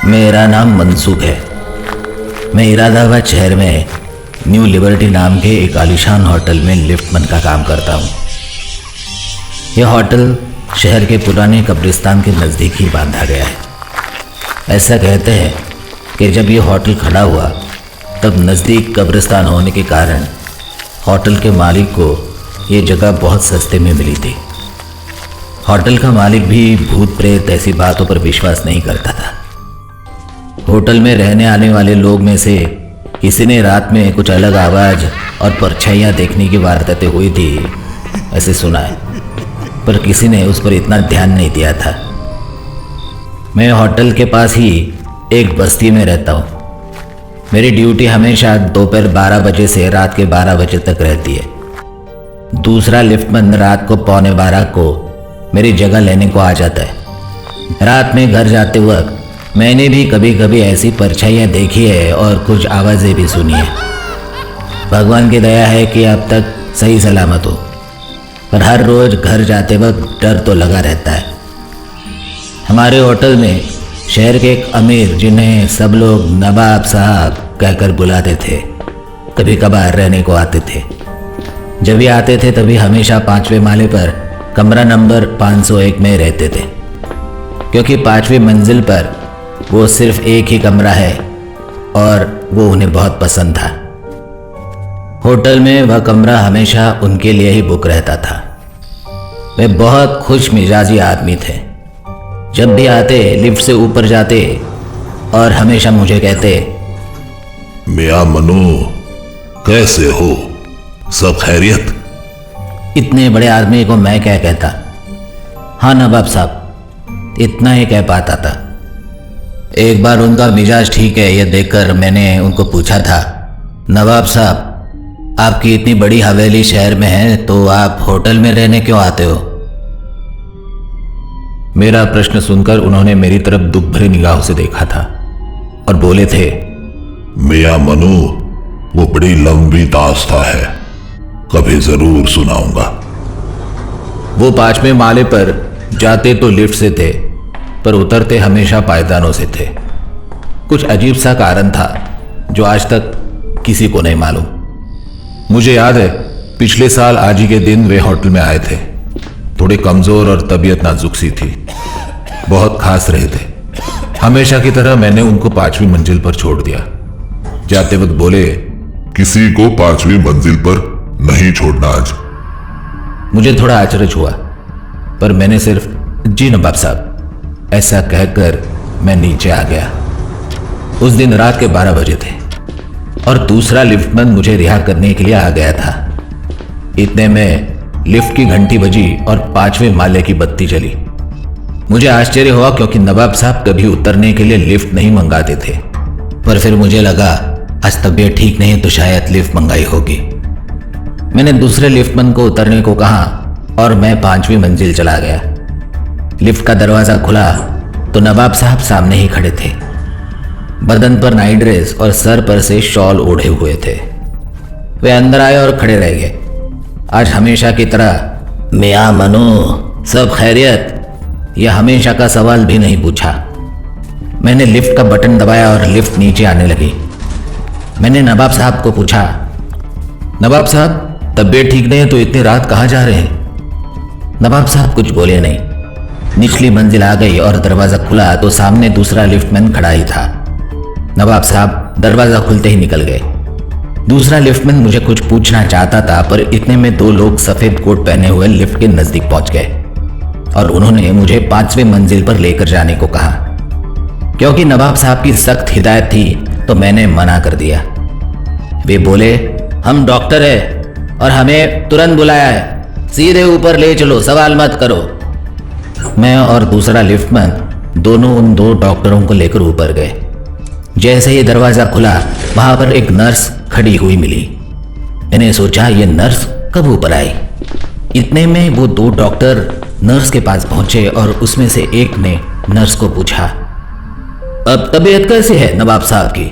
मेरा नाम मनसूख है। मैं इरादाबाद शहर में न्यू लिबर्टी नाम के एक आलीशान होटल में लिफ्टमैन का काम करता हूँ। यह होटल शहर के पुराने कब्रिस्तान के नज़दीक ही बांधा गया है। ऐसा कहते हैं कि जब यह होटल खड़ा हुआ तब नज़दीक कब्रिस्तान होने के कारण होटल के मालिक को ये जगह बहुत सस्ते में मिली थी। होटल का मालिक भी भूत प्रेत ऐसी बातों पर विश्वास नहीं करता था। होटल में रहने आने वाले लोग में से किसी ने रात में कुछ अलग आवाज़ और परछाइयाँ देखने की वारदातें हुई थी ऐसे सुना है, पर किसी ने उस पर इतना ध्यान नहीं दिया था। मैं होटल के पास ही एक बस्ती में रहता हूँ। मेरी ड्यूटी हमेशा दोपहर 12 बजे से रात के 12 बजे तक रहती है। दूसरा लिफ्टमैन रात को 11:45 को मेरी जगह लेने को आ जाता है। रात में घर जाते वक्त मैंने भी कभी कभी ऐसी परछाइयाँ देखी है और कुछ आवाज़ें भी सुनी है। भगवान की दया है कि अब तक सही सलामत हो, पर हर रोज़ घर जाते वक्त डर तो लगा रहता है। हमारे होटल में शहर के एक अमीर, जिन्हें सब लोग नवाब साहब कहकर बुलाते थे, कभी कभार रहने को आते थे। जब भी आते थे तभी हमेशा 5वें माले पर कमरा नंबर 501 में रहते थे, क्योंकि 5वीं मंजिल पर वो सिर्फ एक ही कमरा है और वो उन्हें बहुत पसंद था। होटल में वह कमरा हमेशा उनके लिए ही बुक रहता था। वे बहुत खुश मिजाजी आदमी थे। जब भी आते लिफ्ट से ऊपर जाते और हमेशा मुझे कहते, मियां मनु, कैसे हो, सब खैरियत? इतने बड़े आदमी को मैं क्या कहता। हाँ नवाब साहब, इतना ही कह पाता था। एक बार उनका मिजाज ठीक है यह देखकर मैंने उनको पूछा था, नवाब साहब, आपकी इतनी बड़ी हवेली शहर में है तो आप होटल में रहने क्यों आते हो? मेरा प्रश्न सुनकर उन्होंने मेरी तरफ दुख भरी निगाहों से देखा था और बोले थे, मियां मनु, वो बड़ी लंबी दास्तां है, कभी जरूर सुनाऊंगा। वो 5वें माले पर जाते तो लिफ्ट से थे, पर उतरते हमेशा पायदानों से थे। कुछ अजीब सा कारण था जो आज तक किसी को नहीं मालूम। मुझे याद है पिछले साल आज ही के दिन वे होटल में आए थे। थोड़े कमजोर और तबीयत नाजुक सी थी, बहुत खास रहे थे। हमेशा की तरह मैंने उनको 5वीं मंजिल पर छोड़ दिया। जाते वक्त बोले, किसी को 5वीं मंजिल पर नहीं छोड़ना आज। मुझे थोड़ा आश्चर्य हुआ, पर मैंने सिर्फ जी नवाब साहब ऐसा कहकर मैं नीचे आ गया। उस दिन रात के 12 बजे थे और दूसरा लिफ्टमैन मुझे रिहा करने के लिए आ गया था। इतने में लिफ्ट की घंटी बजी और 5वें माले की बत्ती जली। मुझे आश्चर्य हुआ क्योंकि नवाब साहब कभी उतरने के लिए लिफ्ट नहीं मंगाते थे, पर फिर मुझे लगा आज तबीयत ठीक नहीं तो शायद लिफ्ट मंगाई होगी। मैंने दूसरे लिफ्टमैन को उतरने को कहा और मैं 5वीं मंजिल चला गया। लिफ्ट का दरवाज़ा खुला तो नवाब साहब सामने ही खड़े थे। बदन पर नाइट ड्रेस और सर पर से शॉल ओढ़े हुए थे। वे अंदर आए और खड़े रह गए। आज हमेशा की तरह, मियां मनु, सब खैरियत, यह हमेशा का सवाल भी नहीं पूछा। मैंने लिफ्ट का बटन दबाया और लिफ्ट नीचे आने लगी। मैंने नवाब साहब को पूछा, नवाब साहब, तबीयत ठीक नहीं है तो इतनी रात कहाँ जा रहे हैं? नवाब साहब कुछ बोले नहीं। निचली मंजिल आ गई और दरवाज़ा खुला तो सामने दूसरा लिफ्टमैन खड़ा ही था। नवाब साहब दरवाज़ा खुलते ही निकल गए। दूसरा लिफ्टमैन मुझे कुछ पूछना चाहता था, पर इतने में 2 लोग सफ़ेद कोट पहने हुए लिफ्ट के नज़दीक पहुंच गए और उन्होंने मुझे 5वीं मंजिल पर लेकर जाने को कहा। क्योंकि नवाब साहब की सख्त हिदायत थी तो मैंने मना कर दिया। वे बोले, हम डॉक्टर हैं और हमें तुरंत बुलाया है, सीधे ऊपर ले चलो, सवाल मत करो। मैं और दूसरा लिफ्टमैन दोनों उन 2 डॉक्टरों को लेकर ऊपर गए। जैसे ही दरवाज़ा खुला वहाँ पर एक नर्स खड़ी हुई मिली। मैंने सोचा ये नर्स कब ऊपर आई। इतने में वो 2 डॉक्टर नर्स के पास पहुंचे और उसमें से एक ने नर्स को पूछा, अब तबीयत कैसी है नवाब साहब की?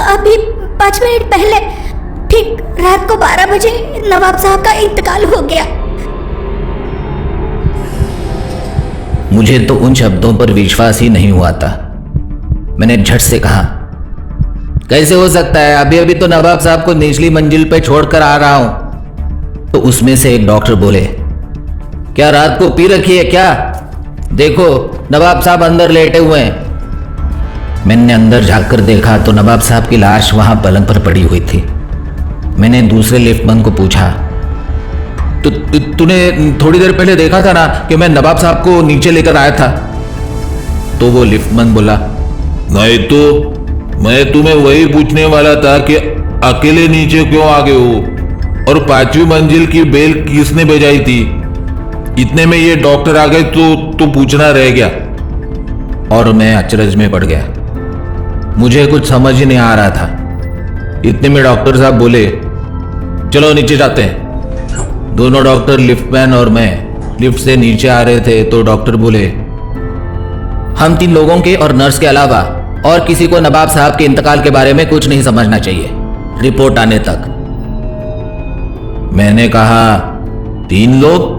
अभी 5 मिनट पहले ठीक रात को 12 बजे नवाब साहब का इंतकाल हो गया। मुझे तो उन शब्दों पर विश्वास ही नहीं हुआ था। मैंने झट से कहा, कैसे हो सकता है? अभी अभी तो नवाब साहब को निचली मंजिल पे छोड़कर आ रहा हूं। तो उसमें से एक डॉक्टर बोले, क्या रात को पी रखी है क्या? देखो नवाब साहब अंदर लेटे हुए हैं। मैंने अंदर झांककर देखा तो नवाब साहब की लाश वहां पलंग पर पड़ी हुई थी। मैंने दूसरे लिफ्टमैन को पूछा, तूने थोड़ी देर पहले देखा था ना कि मैं नवाब साहब को नीचे लेकर आया था? तो वो लिफ्टमैन बोला, नहीं तो मैं तुम्हें वही पूछने वाला था कि अकेले नीचे क्यों आ गए हो, और 5वीं मंजिल की बेल किसने बजाई थी? इतने में ये डॉक्टर आ गए तो पूछना रह गया। और मैं अचरज में पड़ गया। मुझे कुछ समझ ही नहीं आ रहा था। इतने में डॉक्टर साहब बोले, चलो नीचे जाते हैं। दोनों डॉक्टर, लिफ्टमैन और मैं, लिफ्ट से नीचे आ रहे थे तो डॉक्टर बोले, हम 3 लोगों के और नर्स के अलावा और किसी को नवाब साहब के इंतकाल के बारे में कुछ नहीं समझना चाहिए, रिपोर्ट आने तक। मैंने कहा, 3 लोग?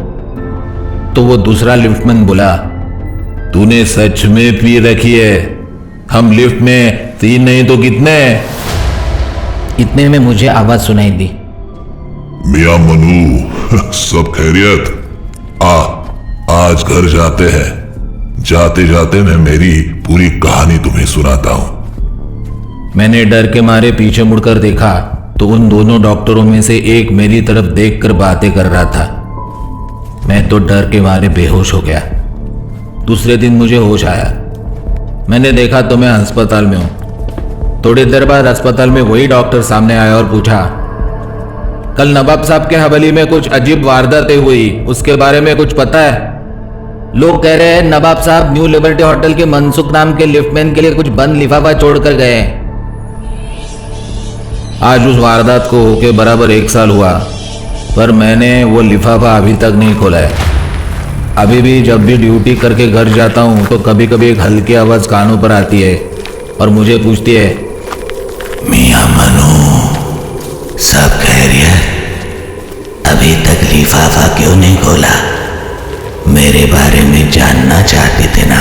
तो वो दूसरा लिफ्टमैन बोला, तूने सच में पी रखी है? हम लिफ्ट में 3 नहीं तो कितने? इतने में मुझे आवाज सुनाई दी, मियां मनु, सब खैरियत? आज घर जाते हैं। जाते जाते मैं मेरी पूरी कहानी तुम्हें सुनाता हूं। मैंने डर के मारे पीछे मुड़कर देखा तो उन दोनों डॉक्टरों में से एक मेरी तरफ देखकर बातें कर रहा था। मैं तो डर के मारे बेहोश हो गया। दूसरे दिन मुझे होश आया। मैंने देखा तो मैं अस्पताल में हूं। थोड़ी देर बाद अस्पताल में वही डॉक्टर सामने आया और पूछा, कल नवाब साहब के हवेली में कुछ अजीब वारदातें हुई, उसके बारे में कुछ पता है? लोग कह रहे हैं नवाब साहब न्यू लिबर्टी होटल के मनसुख नाम के लिफ्टमैन के लिए कुछ बंद लिफाफा छोड़कर गए हैं। आज उस वारदात को होके बराबर 1 साल हुआ, पर मैंने वो लिफाफा अभी तक नहीं खोला है। अभी भी जब भी ड्यूटी करके घर जाता हूं तो कभी कभी एक हल्की आवाज कानों पर आती है और मुझे पूछती है, मियां मनु, सब खैरियत? अभी तक लिफाफा क्यों नहीं खोला? मेरे बारे में जानना चाहते थे ना?